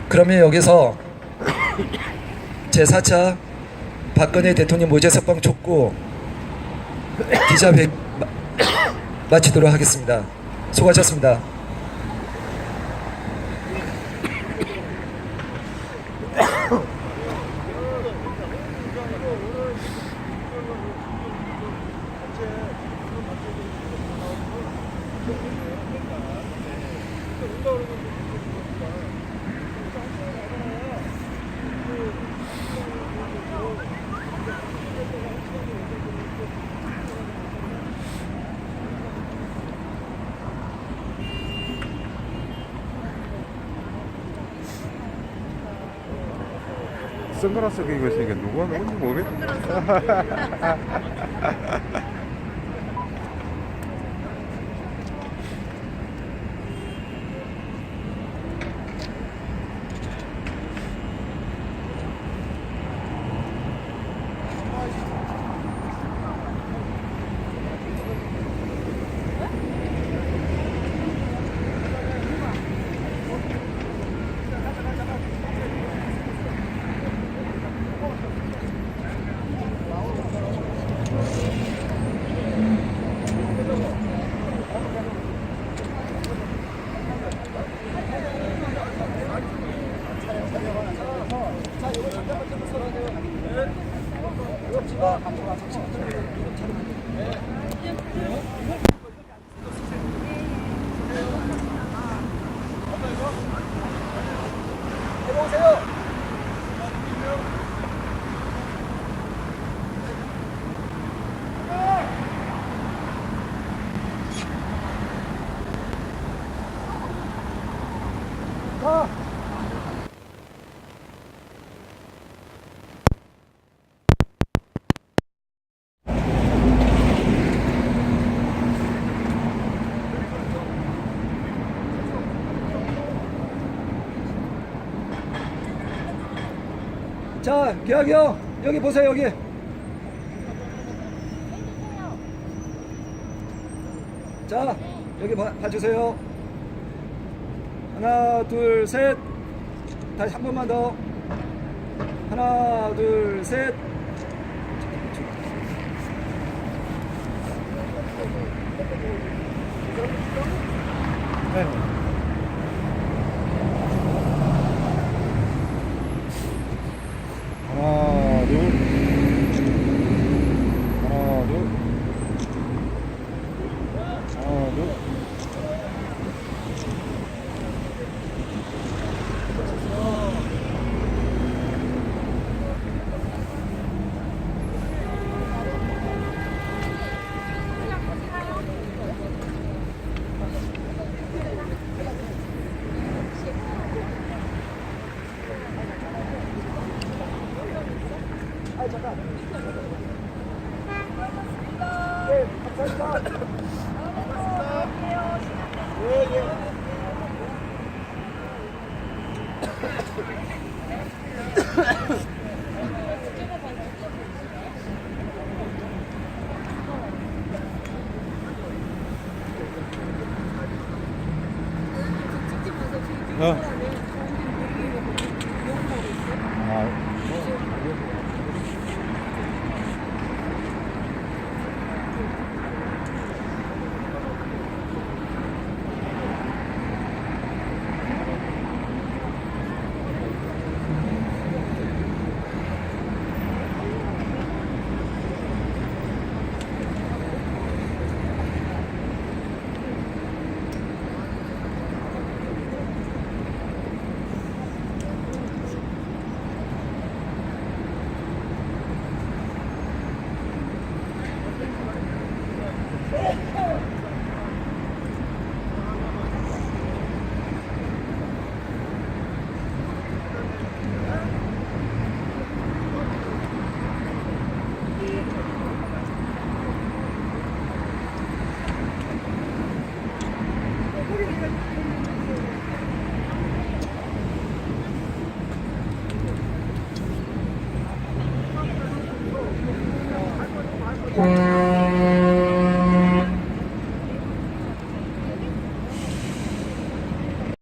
Speaker 8: 그러면 여기서 제4차 박근혜 대통령 모재석방 촉구 기자회 마치도록 하겠습니다. 수고하셨습니다.
Speaker 1: 선글라스 끼고 있으니까 누가 누군지 모르겠네.
Speaker 8: 자, 계약이요. 여기 보세요, 여기. 자, 여기 봐주세요. 하나, 둘, 셋. 다시 한 번만 더. 하나, 둘, 셋. 네.
Speaker 1: 하나, 둘. 하나, 둘. 하나, 둘.
Speaker 6: 어.